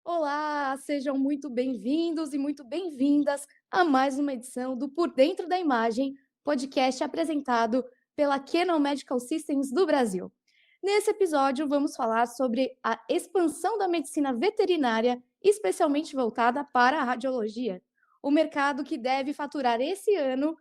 Olá, sejam muito bem-vindos e muito bem-vindas a mais uma edição do Por Dentro da Imagem, podcast apresentado pela Canon Medical Systems do Brasil. Nesse episódio, vamos falar sobre a expansão da medicina veterinária, especialmente voltada para a radiologia, o mercado que deve faturar esse ano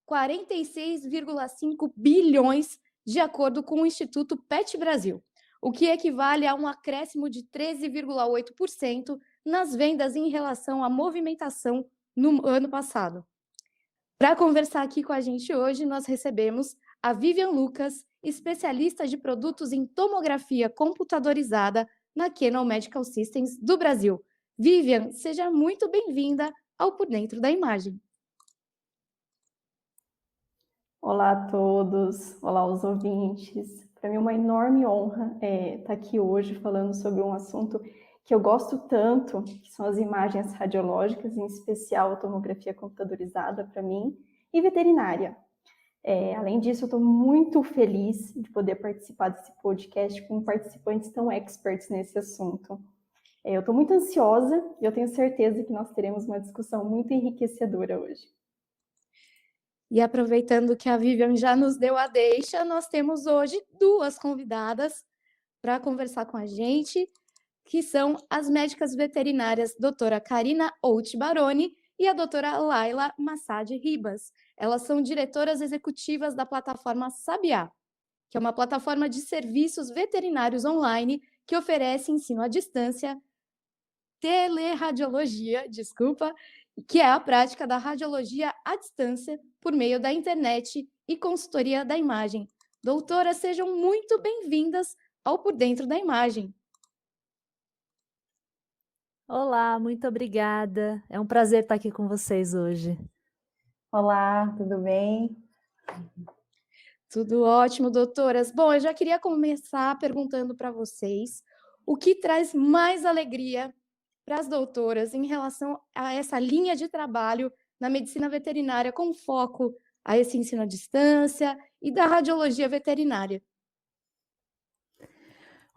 46,5 bilhões, de acordo com o Instituto PET Brasil, o que equivale a um acréscimo de 13,8% nas vendas em relação à movimentação no ano passado. Para conversar aqui com a gente hoje, nós recebemos a Vivian Lucas, especialista de produtos em tomografia computadorizada na Canon Medical Systems do Brasil. Vivian, seja muito bem-vinda ao Por Dentro da Imagem. Olá a todos, olá os ouvintes. Para mim é uma enorme honra estar aqui hoje falando sobre um assunto que eu gosto tanto, que são as imagens radiológicas, em especial a tomografia computadorizada para mim, e veterinária. Além disso, eu estou muito feliz de poder participar desse podcast com participantes tão experts nesse assunto. Eu estou muito ansiosa e eu tenho certeza que nós teremos uma discussão muito enriquecedora hoje. E aproveitando que a Vivian já nos deu a deixa, nós temos hoje duas convidadas para conversar com a gente, que são as médicas veterinárias doutora Karina Out Baroni e a doutora Laila Massad Ribas. Elas são diretoras executivas da plataforma Sabiá, que é uma plataforma de serviços veterinários online que oferece ensino à distância, teleradiologia, que é a prática da radiologia à distância por meio da internet e consultoria da imagem. Doutoras, sejam muito bem-vindas ao Por Dentro da Imagem. Olá, muito obrigada. É um prazer estar aqui com vocês hoje. Olá, tudo bem? Tudo ótimo, doutoras. Bom, eu já queria começar perguntando para vocês o que traz mais alegria para as doutoras em relação a essa linha de trabalho na medicina veterinária com foco a esse ensino à distância e da radiologia veterinária.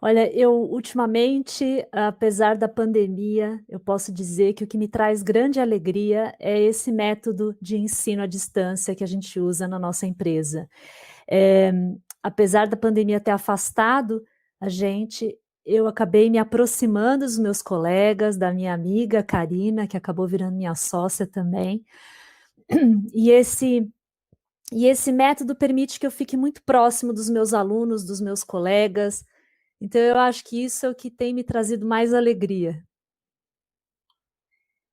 Olha, eu ultimamente, apesar da pandemia, eu posso dizer que o que me traz grande alegria é esse método de ensino à distância que a gente usa na nossa empresa. Apesar da pandemia ter afastado a gente, eu acabei me aproximando dos meus colegas, da minha amiga Karina, que acabou virando minha sócia também. E esse método permite que eu fique muito próximo dos meus alunos, dos meus colegas. Então, eu acho que isso é o que tem me trazido mais alegria.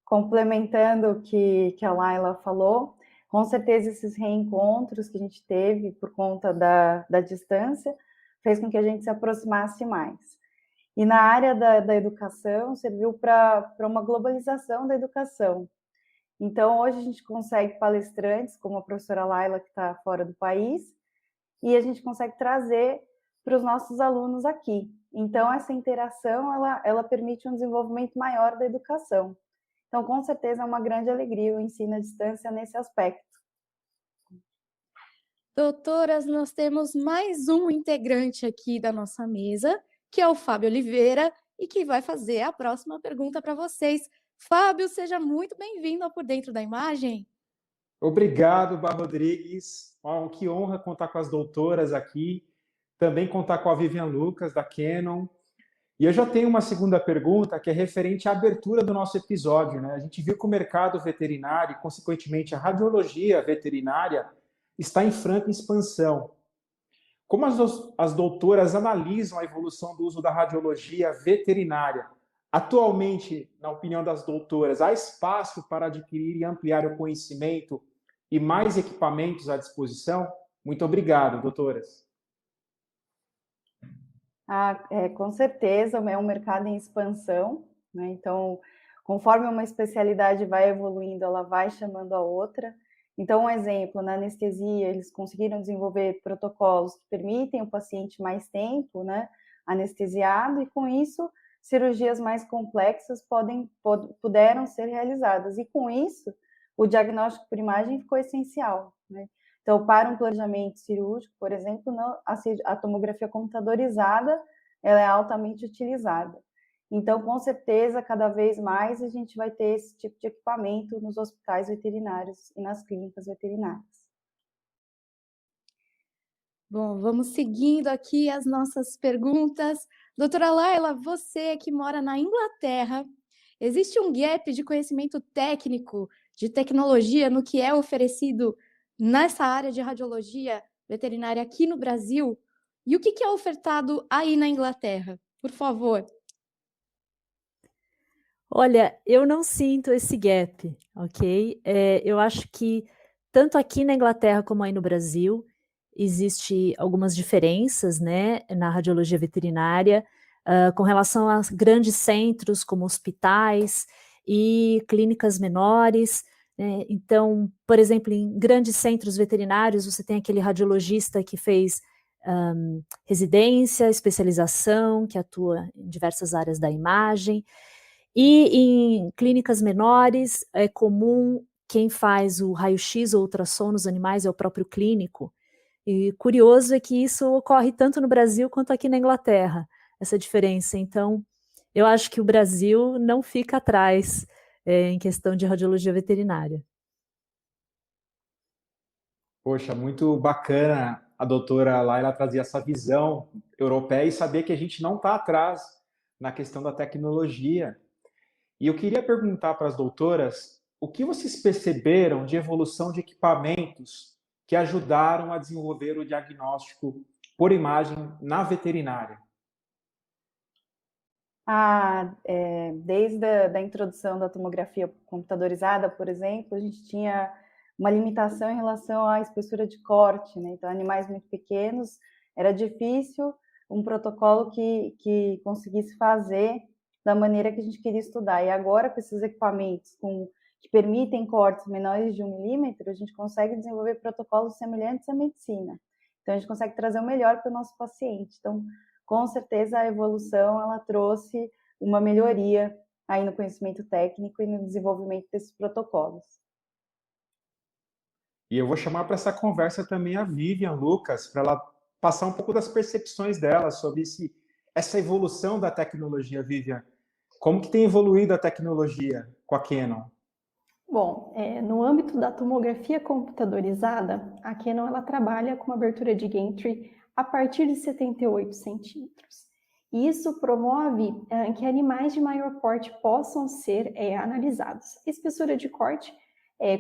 Complementando o que a Laila falou, com certeza esses reencontros que a gente teve por conta da distância fez com que a gente se aproximasse mais. E na área da educação, serviu para uma globalização da educação. Então, hoje a gente consegue palestrantes, como a professora Laila, que está fora do país, e a gente consegue trazer para os nossos alunos aqui. Então, essa interação, ela permite um desenvolvimento maior da educação. Então, com certeza, é uma grande alegria o ensino à distância nesse aspecto. Doutoras, nós temos mais um integrante aqui da nossa mesa, que é o Fábio Oliveira, e que vai fazer a próxima pergunta para vocês. Fábio, seja muito bem-vindo ao Por Dentro da Imagem. Obrigado, Bar Rodrigues. Que honra contar com as doutoras aqui, também contar com a Vivian Lucas, da Canon. E eu já tenho uma segunda pergunta, que é referente à abertura do nosso episódio, né? A gente viu que o mercado veterinário, e consequentemente a radiologia veterinária, está em franca expansão. Como as doutoras analisam a evolução do uso da radiologia veterinária? Atualmente, na opinião das doutoras, há espaço para adquirir e ampliar o conhecimento e mais equipamentos à disposição? Muito obrigado, doutoras. Com certeza, é um mercado em expansão, né? Então, conforme uma especialidade vai evoluindo, ela vai chamando a outra. Então, um exemplo, na anestesia, eles conseguiram desenvolver protocolos que permitem o paciente mais tempo, né, anestesiado, e com isso, cirurgias mais complexas puderam ser realizadas. E com isso, o diagnóstico por imagem ficou essencial, né? Então, para um planejamento cirúrgico, por exemplo, a tomografia computadorizada ela é altamente utilizada. Então, com certeza, cada vez mais a gente vai ter esse tipo de equipamento nos hospitais veterinários e nas clínicas veterinárias. Bom, vamos seguindo aqui as nossas perguntas. Doutora Laila, você que mora na Inglaterra, existe um gap de conhecimento técnico, de tecnologia no que é oferecido nessa área de radiologia veterinária aqui no Brasil? E o que é ofertado aí na Inglaterra? Por favor. Olha, eu não sinto esse gap, ok? Eu acho que tanto aqui na Inglaterra como aí no Brasil, existe algumas diferenças, né, na radiologia veterinária, com relação a grandes centros como hospitais e clínicas menores, né? Então, por exemplo, em grandes centros veterinários, você tem aquele radiologista que fez residência, especialização, que atua em diversas áreas da imagem. E em clínicas menores, é comum quem faz o raio-x ou ultrassom nos animais é o próprio clínico. E curioso é que isso ocorre tanto no Brasil quanto aqui na Inglaterra, essa diferença. Então, eu acho que o Brasil não fica atrás em questão de radiologia veterinária. Poxa, muito bacana a doutora Laila trazer essa visão europeia e saber que a gente não está atrás na questão da tecnologia. E eu queria perguntar para as doutoras o que vocês perceberam de evolução de equipamentos que ajudaram a desenvolver o diagnóstico por imagem na veterinária. Desde a introdução da tomografia computadorizada, por exemplo, a gente tinha uma limitação em relação à espessura de corte, né? Então, animais muito pequenos, era difícil um protocolo que conseguisse fazer da maneira que a gente queria estudar. E agora, com esses equipamentos que permitem cortes menores de 1 milímetro, a gente consegue desenvolver protocolos semelhantes à medicina. Então, a gente consegue trazer o melhor para o nosso paciente. Então, com certeza, a evolução ela trouxe uma melhoria aí no conhecimento técnico e no desenvolvimento desses protocolos. E eu vou chamar para essa conversa também a Vivian Lucas, para ela passar um pouco das percepções dela sobre essa evolução da tecnologia, Vivian. Como que tem evoluído a tecnologia com a Canon? Bom, no âmbito da tomografia computadorizada, a Canon ela trabalha com abertura de gantry a partir de 78 centímetros. E isso promove que animais de maior porte possam ser analisados. A espessura de corte,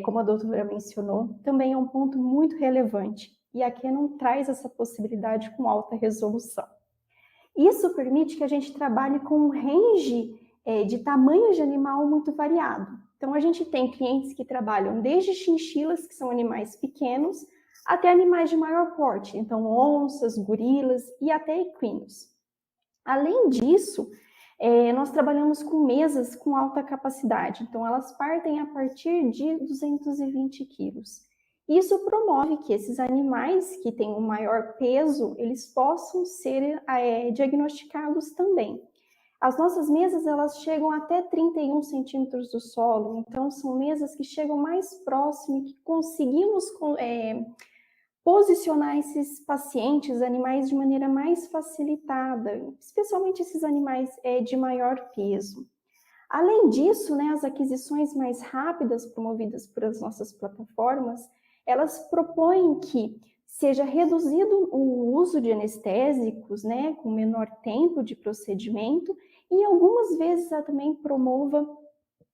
como a doutora mencionou, também é um ponto muito relevante. E a Canon traz essa possibilidade com alta resolução. Isso permite que a gente trabalhe com um range de tamanhos de animal muito variado. Então, a gente tem clientes que trabalham desde chinchilas, que são animais pequenos, até animais de maior porte, então onças, gorilas e até equinos. Além disso, nós trabalhamos com mesas com alta capacidade, então elas partem a partir de 220 quilos. Isso promove que esses animais que têm um maior peso, eles possam ser diagnosticados também. As nossas mesas, elas chegam até 31 centímetros do solo, então são mesas que chegam mais próximo e que conseguimos posicionar esses pacientes, animais, de maneira mais facilitada, especialmente esses animais de maior peso. Além disso, né, as aquisições mais rápidas promovidas por as nossas plataformas, elas propõem que seja reduzido o uso de anestésicos, né, com menor tempo de procedimento, e algumas vezes ela também promova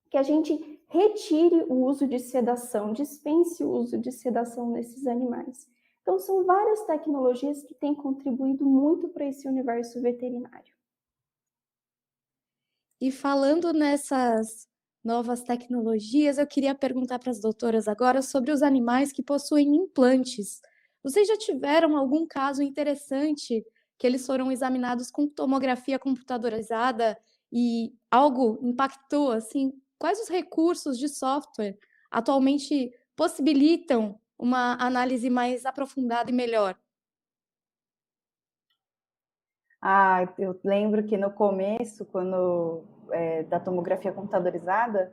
que a gente retire o uso de sedação, dispense o uso de sedação nesses animais. Então, são várias tecnologias que têm contribuído muito para esse universo veterinário. E falando nessas novas tecnologias, eu queria perguntar para as doutoras agora sobre os animais que possuem implantes. Vocês já tiveram algum caso interessante que eles foram examinados com tomografia computadorizada e algo impactou, assim? Quais os recursos de software atualmente possibilitam uma análise mais aprofundada e melhor? Eu lembro que no começo, quando da tomografia computadorizada,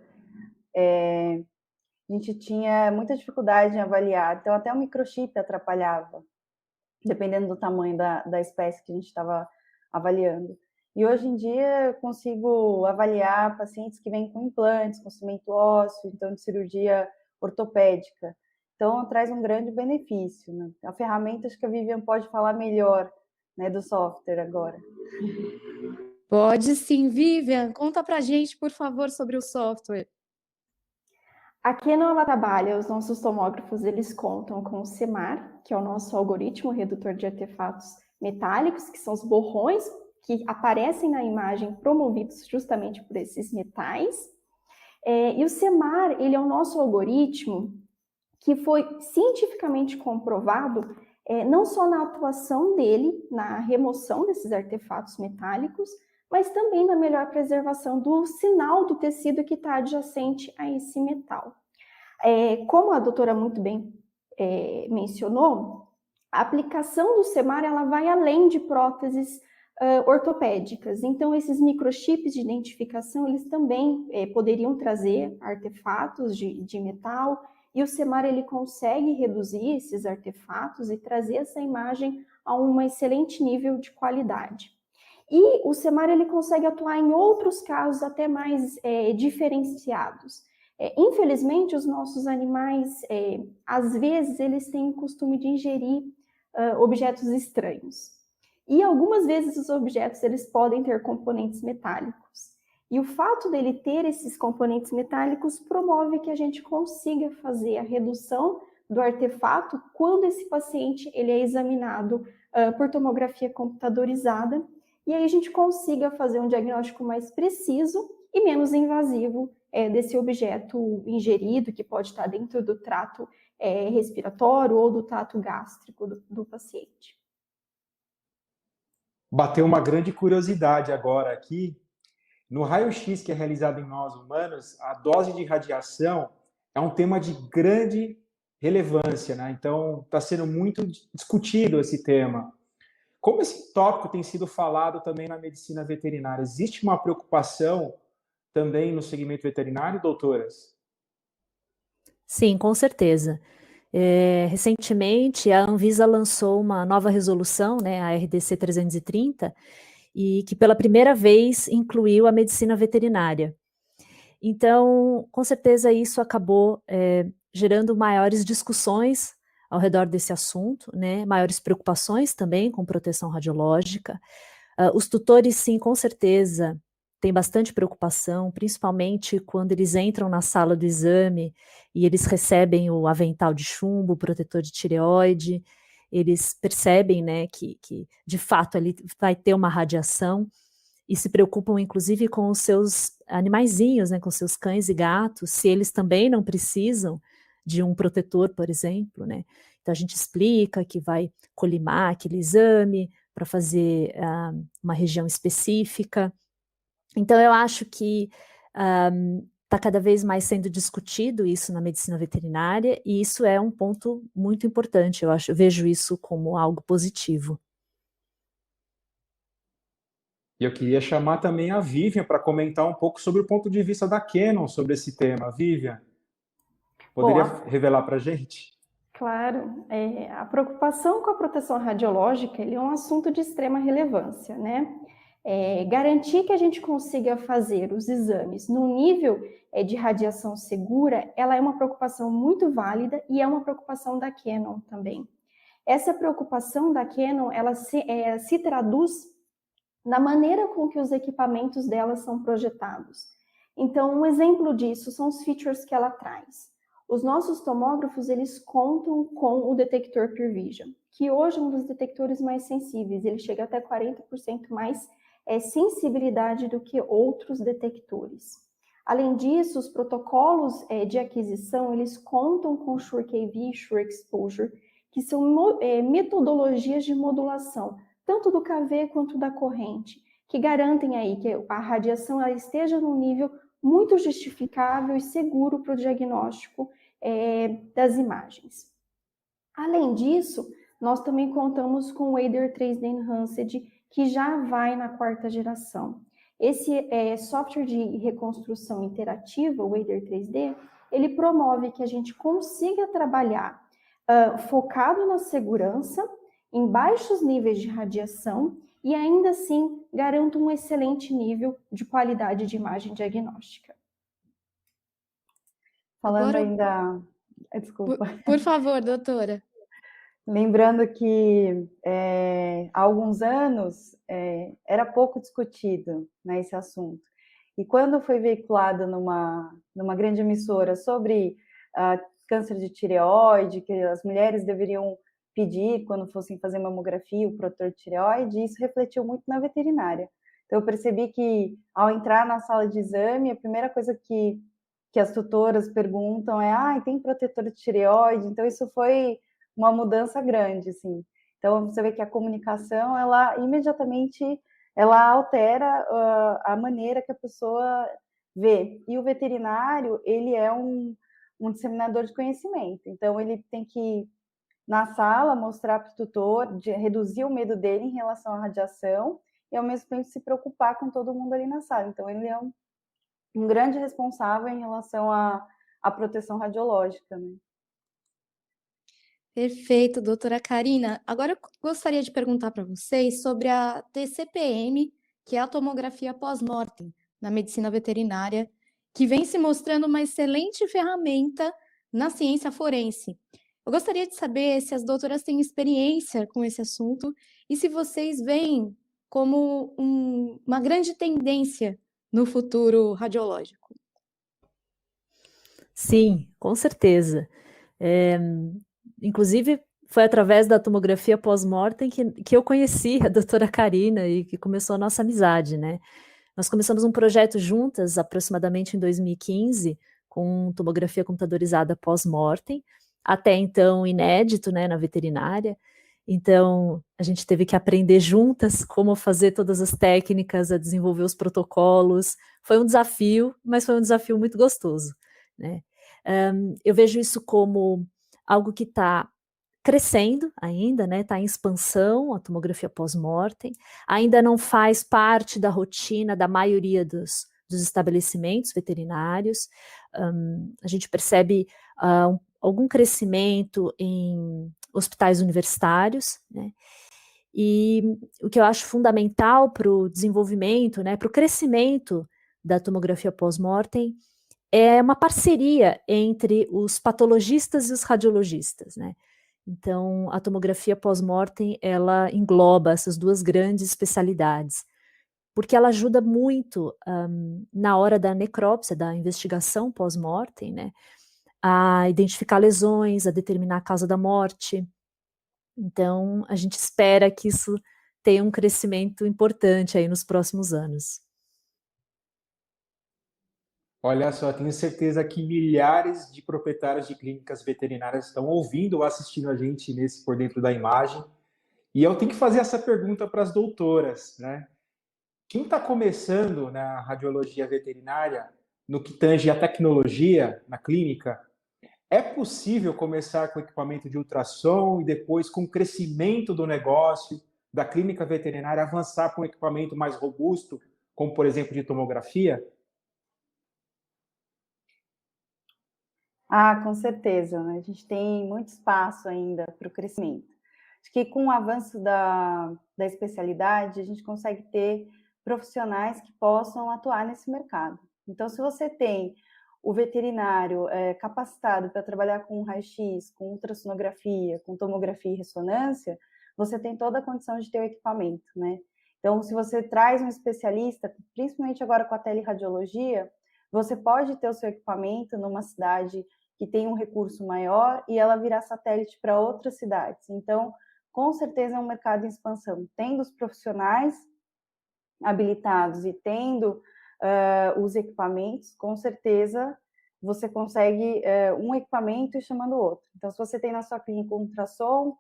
a gente tinha muita dificuldade em avaliar, então até o microchip atrapalhava, dependendo do tamanho da espécie que a gente estava avaliando. E hoje em dia eu consigo avaliar pacientes que vêm com implantes, com cimento ósseo, então de cirurgia ortopédica. Então traz um grande benefício, né? A ferramenta, acho que a Vivian pode falar melhor, né, do software agora. Pode sim, Vivian. Conta pra gente, por favor, sobre o software. A Canon, ela trabalha, os nossos tomógrafos, eles contam com o CEMAR, que é o nosso algoritmo redutor de artefatos metálicos, que são os borrões que aparecem na imagem promovidos justamente por esses metais. E o CEMAR, ele é o nosso algoritmo que foi cientificamente comprovado, não só na atuação dele, na remoção desses artefatos metálicos, mas também na melhor preservação do sinal do tecido que está adjacente a esse metal. Como a doutora muito bem mencionou, a aplicação do CEMAR ela vai além de próteses ortopédicas. Então, esses microchips de identificação, eles também poderiam trazer artefatos de metal, e o CEMAR ele consegue reduzir esses artefatos e trazer essa imagem a um excelente nível de qualidade. E o CEMAR ele consegue atuar em outros casos até mais diferenciados. Infelizmente, os nossos animais, às vezes, eles têm o costume de ingerir objetos estranhos. E algumas vezes os objetos eles podem ter componentes metálicos. E o fato dele ter esses componentes metálicos promove que a gente consiga fazer a redução do artefato quando esse paciente ele é examinado por tomografia computadorizada, e aí a gente consiga fazer um diagnóstico mais preciso e menos invasivo desse objeto ingerido, que pode estar dentro do trato respiratório ou do trato gástrico do paciente. Bateu uma grande curiosidade agora aqui. No raio-x que é realizado em nós humanos, a dose de radiação é um tema de grande relevância, né? Então, está sendo muito discutido esse tema. Como esse tópico tem sido falado também na medicina veterinária? Existe uma preocupação também no segmento veterinário, doutoras? Sim, com certeza. Recentemente, a Anvisa lançou uma nova resolução, né, a RDC 330, e que pela primeira vez incluiu a medicina veterinária. Então, com certeza isso acabou gerando maiores discussões ao redor desse assunto, né, maiores preocupações também com proteção radiológica. Os tutores, sim, com certeza, têm bastante preocupação, principalmente quando eles entram na sala do exame e eles recebem o avental de chumbo, o protetor de tireoide, eles percebem, né, que de fato ali vai ter uma radiação e se preocupam inclusive com os seus animaizinhos, né, com seus cães e gatos, se eles também não precisam de um protetor, por exemplo, né. Então a gente explica que vai colimar aquele exame para fazer uma região específica. Então eu acho que está cada vez mais sendo discutido isso na medicina veterinária, e isso é um ponto muito importante, eu vejo isso como algo positivo. E eu queria chamar também a Vivian para comentar um pouco sobre o ponto de vista da Canon sobre esse tema. Vivian, poderia revelar para a gente? Claro, a preocupação com a proteção radiológica ele é um assunto de extrema relevância, né? Garantir que a gente consiga fazer os exames no nível de radiação segura, ela é uma preocupação muito válida e é uma preocupação da Canon também. Essa preocupação da Canon, ela se traduz na maneira com que os equipamentos dela são projetados. Então, um exemplo disso são os features que ela traz. Os nossos tomógrafos, eles contam com o detector Pure Vision, que hoje é um dos detectores mais sensíveis, ele chega até 40% mais sensibilidade do que outros detectores. Além disso, os protocolos de aquisição, eles contam com Shure KV e Shure Exposure, que são metodologias de modulação, tanto do KV quanto da corrente, que garantem aí que a radiação ela esteja num nível muito justificável e seguro para o diagnóstico das imagens. Além disso, nós também contamos com o Wader 3D Enhanced, que já vai na 4ª geração. Esse software de reconstrução interativa, o Wader 3D, ele promove que a gente consiga trabalhar focado na segurança, em baixos níveis de radiação, e ainda assim garantam um excelente nível de qualidade de imagem diagnóstica. Falando Agora, ainda, desculpa. por favor, doutora. Lembrando que há alguns anos era pouco discutido, né, esse assunto. E quando foi veiculado numa grande emissora sobre câncer de tireoide, que as mulheres deveriam pedir quando fossem fazer mamografia, o protetor de tireoide, isso refletiu muito na veterinária. Então eu percebi que ao entrar na sala de exame, a primeira coisa que as tutoras perguntam é: tem protetor de tireoide? Então isso foi uma mudança grande, assim. Então você vê que a comunicação, ela imediatamente ela altera a maneira que a pessoa vê. E o veterinário, ele é um disseminador de conhecimento. Então ele tem que na sala mostrar para o tutor, reduzir o medo dele em relação à radiação e ao mesmo tempo se preocupar com todo mundo ali na sala. Então ele é um grande responsável em relação à proteção radiológica, né? Perfeito, doutora Karina. Agora eu gostaria de perguntar para vocês sobre a TCPM, que é a tomografia pós-mortem na medicina veterinária, que vem se mostrando uma excelente ferramenta na ciência forense. Eu gostaria de saber se as doutoras têm experiência com esse assunto e se vocês veem como uma grande tendência no futuro radiológico. Sim, com certeza. Inclusive, foi através da tomografia pós-mortem que eu conheci a doutora Karina e que começou a nossa amizade, né? Nós começamos um projeto juntas, aproximadamente em 2015, com tomografia computadorizada pós-mortem, até então inédito, né, na veterinária. Então, a gente teve que aprender juntas como fazer todas as técnicas, a desenvolver os protocolos. Foi um desafio, mas foi um desafio muito gostoso, né? Eu vejo isso como algo que está crescendo ainda, né? Está em expansão, a tomografia pós-mortem. Ainda não faz parte da rotina da maioria dos estabelecimentos veterinários. A gente percebe algum crescimento em hospitais universitários, né? E o que eu acho fundamental para o desenvolvimento, né, para o crescimento da tomografia pós-mortem é uma parceria entre os patologistas e os radiologistas, né? Então, a tomografia pós-mortem, ela engloba essas duas grandes especialidades, porque ela ajuda muito na hora da necrópsia, da investigação pós-mortem, né? A identificar lesões, a determinar a causa da morte. Então, a gente espera que isso tenha um crescimento importante aí nos próximos anos. Olha só, tenho certeza que milhares de proprietários de clínicas veterinárias estão ouvindo ou assistindo a gente nesse Por Dentro da Imagem. E eu tenho que fazer essa pergunta para as doutoras, né? Quem está começando na radiologia veterinária, no que tange a tecnologia na clínica, é possível começar com equipamento de ultrassom e depois, com o crescimento do negócio da clínica veterinária, avançar para um equipamento mais robusto, como, por exemplo, de tomografia? Com certeza, né? A gente tem muito espaço ainda para o crescimento. Acho que com o avanço da especialidade, a gente consegue ter profissionais que possam atuar nesse mercado. Então, se você tem o veterinário capacitado para trabalhar com raio-x, com ultrassonografia, com tomografia e ressonância, você tem toda a condição de ter o equipamento, né? Então, se você traz um especialista, principalmente agora com a teleradiologia, você pode ter o seu equipamento numa cidade que tem um recurso maior e ela virar satélite para outras cidades. Então, com certeza é um mercado em expansão. Tendo os profissionais habilitados e tendo os equipamentos, com certeza você consegue um equipamento e chamando o outro. Então, se você tem na sua clínica um ultrassom,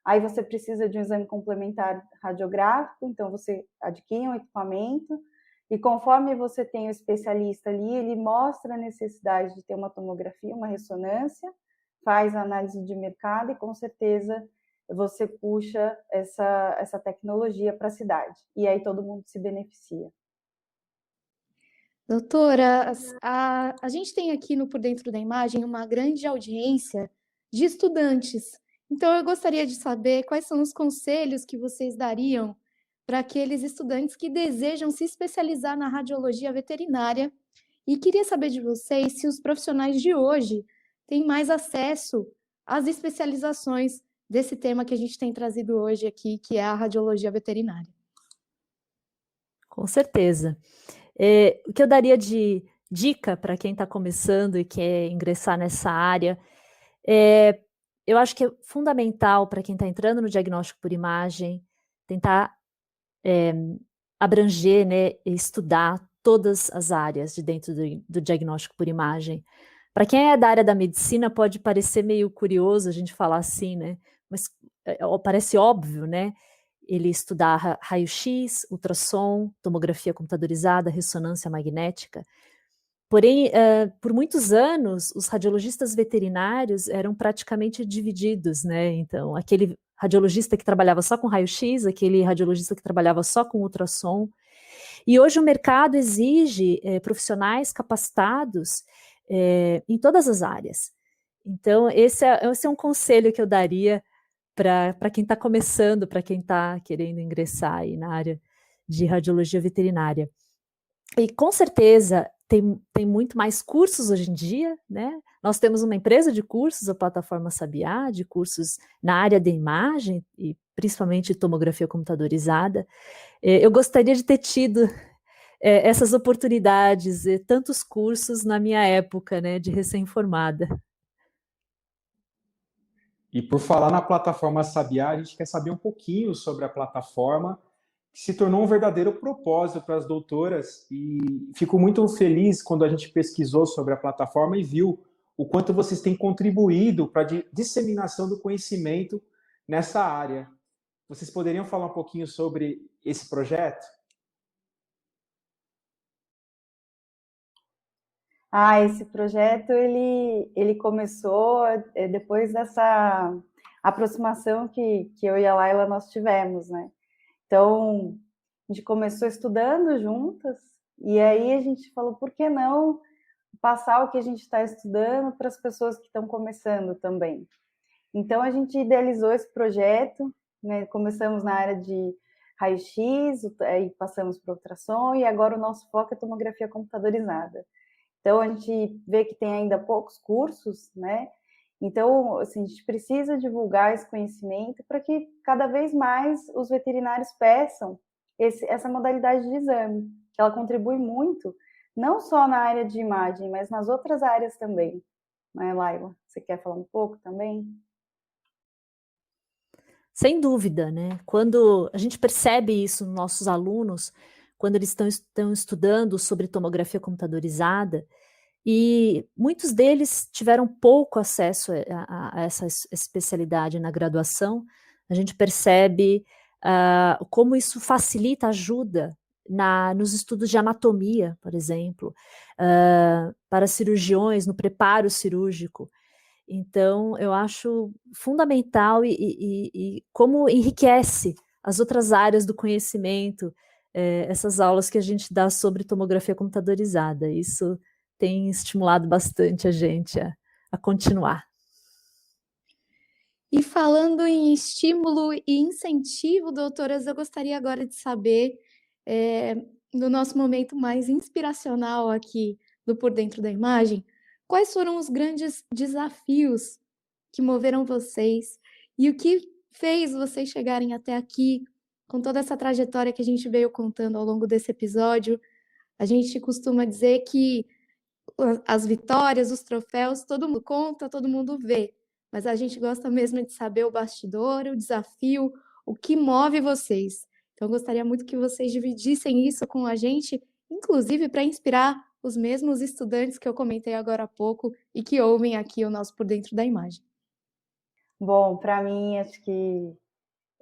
aí você precisa de um exame complementar radiográfico, então você adquire um equipamento, e conforme você tem o especialista ali, ele mostra a necessidade de ter uma tomografia, uma ressonância, faz a análise de mercado e com certeza você puxa essa tecnologia para a cidade. E aí todo mundo se beneficia. Doutora, a gente tem aqui no Por Dentro da Imagem uma grande audiência de estudantes. Então, eu gostaria de saber quais são os conselhos que vocês dariam para aqueles estudantes que desejam se especializar na radiologia veterinária. E queria saber de vocês se os profissionais de hoje têm mais acesso às especializações desse tema que a gente tem trazido hoje aqui, que é a radiologia veterinária. Com certeza. O que eu daria de dica para quem está começando e quer ingressar nessa área, eu acho que é fundamental para quem está entrando no diagnóstico por imagem, tentar abranger, né, estudar todas as áreas de dentro do diagnóstico por imagem. Para quem é da área da medicina, pode parecer meio curioso a gente falar assim, né? Mas parece óbvio, né? Ele estudar raio-x, ultrassom, tomografia computadorizada, ressonância magnética. Porém, por muitos anos, os radiologistas veterinários eram praticamente divididos, né? Então, aquele radiologista que trabalhava só com raio-x, aquele radiologista que trabalhava só com ultrassom. E hoje o mercado exige profissionais capacitados em todas as áreas. Então, esse é um conselho que eu daria para quem está começando, para quem está querendo ingressar aí na área de radiologia veterinária. E com certeza tem muito mais cursos hoje em dia, né? Nós temos uma empresa de cursos, a plataforma Sabiá, de cursos na área de imagem e principalmente tomografia computadorizada. Eu gostaria de ter tido essas oportunidades, tantos cursos na minha época, né, de recém-formada. E por falar na plataforma Sabiá, a gente quer saber um pouquinho sobre a plataforma, que se tornou um verdadeiro propósito para as doutoras, e fico muito feliz quando a gente pesquisou sobre a plataforma e viu o quanto vocês têm contribuído para a disseminação do conhecimento nessa área. Vocês poderiam falar um pouquinho sobre esse projeto? Esse projeto ele começou depois dessa aproximação que eu e a Laila nós tivemos, né? Então, a gente começou estudando juntas e aí a gente falou, por que não passar o que a gente está estudando para as pessoas que estão começando também? Então, a gente idealizou esse projeto, né? Começamos na área de raio-x, aí passamos para ultrassom e agora o nosso foco é tomografia computadorizada. Então, a gente vê que tem ainda poucos cursos, né? Então, assim, a gente precisa divulgar esse conhecimento para que cada vez mais os veterinários peçam essa modalidade de exame, que ela contribui muito, não só na área de imagem, mas nas outras áreas também. Né, Laila? Você quer falar um pouco também? Sem dúvida, né? Quando a gente percebe isso nos nossos alunos, quando eles estão estudando sobre tomografia computadorizada, e muitos deles tiveram pouco acesso a essa especialidade na graduação, a gente percebe como isso facilita, ajuda nos estudos de anatomia, por exemplo, para cirurgiões, no preparo cirúrgico. Então, eu acho fundamental e como enriquece as outras áreas do conhecimento, essas aulas que a gente dá sobre tomografia computadorizada. Isso tem estimulado bastante a gente a continuar. E falando em estímulo e incentivo, doutoras, eu gostaria agora de saber, no nosso momento mais inspiracional aqui do Por Dentro da Imagem, quais foram os grandes desafios que moveram vocês e o que fez vocês chegarem até aqui, com toda essa trajetória que a gente veio contando ao longo desse episódio. A gente costuma dizer que as vitórias, os troféus, todo mundo conta, todo mundo vê, mas a gente gosta mesmo de saber o bastidor, o desafio, o que move vocês. Então, eu gostaria muito que vocês dividissem isso com a gente, inclusive para inspirar os mesmos estudantes que eu comentei agora há pouco e que ouvem aqui o nosso Por Dentro da Imagem. Bom, para mim, acho que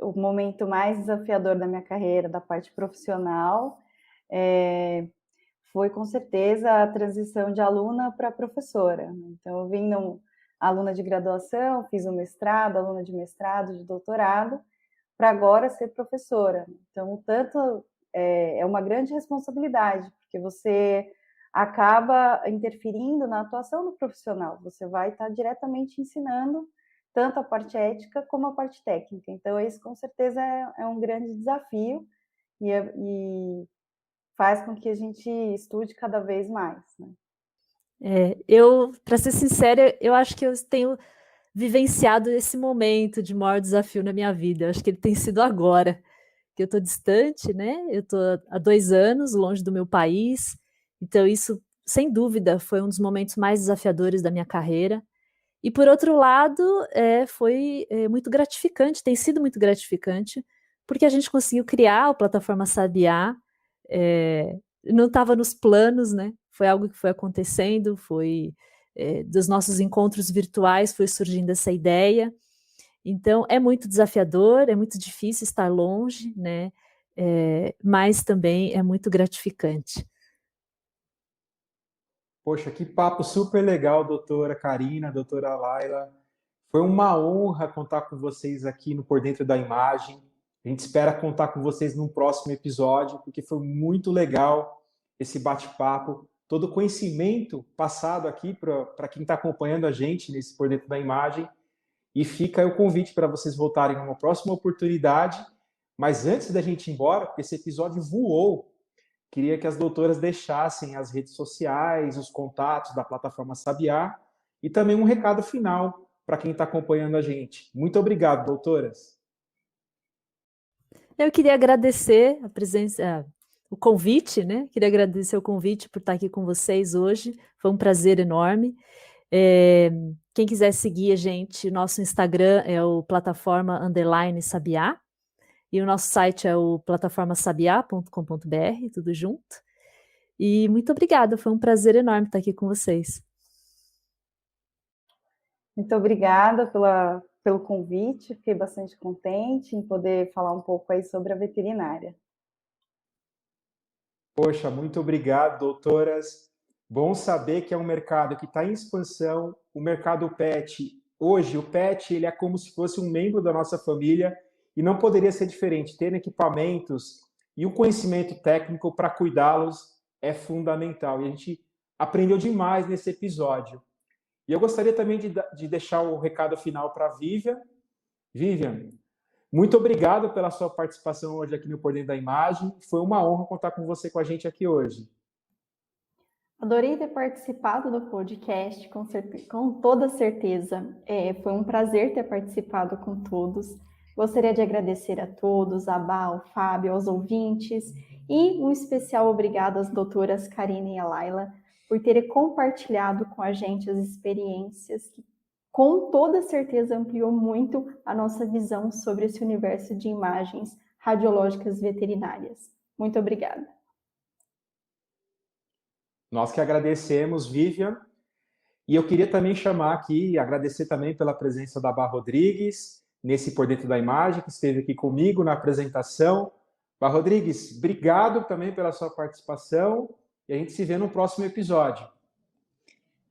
o momento mais desafiador da minha carreira, da parte profissional, foi com certeza a transição de aluna para professora. Então, eu vim aluna de graduação, fiz o mestrado, aluna de mestrado, de doutorado, para agora ser professora. Então, tanto é uma grande responsabilidade, porque você acaba interferindo na atuação do profissional. Você vai estar diretamente ensinando tanto a parte ética como a parte técnica. Então, isso com certeza é um grande desafio, e faz com que a gente estude cada vez mais, né? Para ser sincera, eu acho que eu tenho vivenciado esse momento de maior desafio na minha vida. Eu acho que ele tem sido agora, que eu estou distante, né? Eu estou há 2 anos longe do meu país, então isso, sem dúvida, foi um dos momentos mais desafiadores da minha carreira. E, por outro lado, foi muito gratificante, tem sido muito gratificante, porque a gente conseguiu criar a plataforma Sabiá, não estava nos planos, né? Foi algo que foi acontecendo, dos nossos encontros virtuais foi surgindo essa ideia. Então, é muito desafiador, é muito difícil estar longe, né? Mas também é muito gratificante. Poxa, que papo super legal, doutora Karina, doutora Laila. Foi uma honra contar com vocês aqui no Por Dentro da Imagem. A gente espera contar com vocês num próximo episódio, porque foi muito legal esse bate-papo, todo o conhecimento passado aqui para quem está acompanhando a gente nesse Por Dentro da Imagem. E fica aí o convite para vocês voltarem numa próxima oportunidade. Mas antes da gente ir embora, porque esse episódio voou, queria que as doutoras deixassem as redes sociais, os contatos da plataforma Sabiá e também um recado final para quem está acompanhando a gente. Muito obrigado, doutoras. Eu queria agradecer a presença, o convite, né? Queria agradecer o convite por estar aqui com vocês hoje. Foi um prazer enorme. Quem quiser seguir a gente, nosso Instagram é o plataforma_Sabiá e o nosso site é o plataformasabiá.com.br, tudo junto. E muito obrigada, foi um prazer enorme estar aqui com vocês. Muito obrigada pelo convite, fiquei bastante contente em poder falar um pouco aí sobre a veterinária. Poxa, muito obrigado, doutoras. Bom saber que é um mercado que está em expansão. O mercado pet, hoje o pet ele é como se fosse um membro da nossa família e não poderia ser diferente. Ter equipamentos e o conhecimento técnico para cuidá-los é fundamental. E a gente aprendeu demais nesse episódio. E eu gostaria também de deixar o recado final para a Vivian. Vivian, muito obrigado pela sua participação hoje aqui no Por Dentro da Imagem. Foi uma honra contar com você com a gente aqui hoje. Adorei ter participado do podcast, com toda certeza. Foi um prazer ter participado com todos. Gostaria de agradecer a todos, a Bá, ao Fábio, aos ouvintes, e um especial obrigado às doutoras Karina e a Laila por terem compartilhado com a gente as experiências que, com toda certeza, ampliou muito a nossa visão sobre esse universo de imagens radiológicas veterinárias. Muito obrigada. Nós que agradecemos, Vivian. E eu queria também chamar aqui, agradecer também pela presença da Bá Rodrigues, nesse Por Dentro da Imagem, que esteve aqui comigo na apresentação. Bá Rodrigues, obrigado também pela sua participação e a gente se vê no próximo episódio.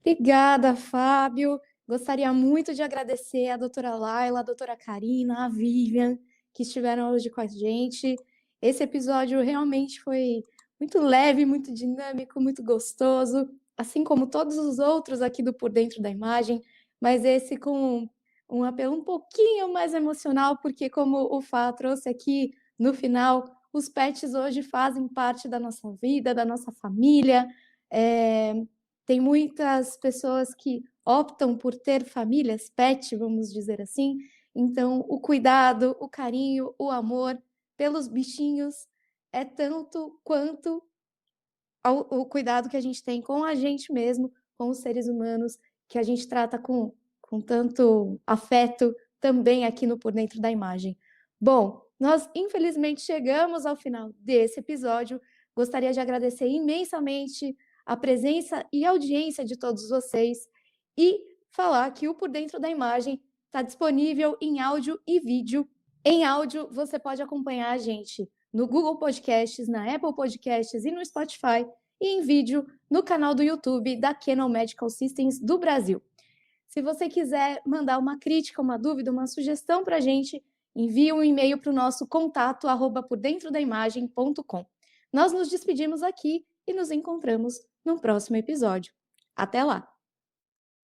Obrigada, Fábio. Gostaria muito de agradecer a doutora Laila, a doutora Karina, a Vivian, que estiveram hoje com a gente. Esse episódio realmente foi muito leve, muito dinâmico, muito gostoso, assim como todos os outros aqui do Por Dentro da Imagem, mas esse com um apelo um pouquinho mais emocional, porque como o Fá trouxe aqui no final, os pets hoje fazem parte da nossa vida, da nossa família. Tem muitas pessoas que optam por ter famílias pet, vamos dizer assim. Então, o cuidado, o carinho, o amor pelos bichinhos é tanto quanto o cuidado que a gente tem com a gente mesmo, com os seres humanos, que a gente trata com tanto afeto também aqui no Por Dentro da Imagem. Bom, nós infelizmente chegamos ao final desse episódio. Gostaria de agradecer imensamente a presença e audiência de todos vocês e falar que o Por Dentro da Imagem está disponível em áudio e vídeo. Em áudio, você pode acompanhar a gente no Google Podcasts, na Apple Podcasts e no Spotify, e em vídeo no canal do YouTube da Canon Medical Systems do Brasil. Se você quiser mandar uma crítica, uma dúvida, uma sugestão para a gente, envie um e-mail para o nosso contato @pordentrodaimagem.com. Nós nos despedimos aqui e nos encontramos no próximo episódio. Até lá!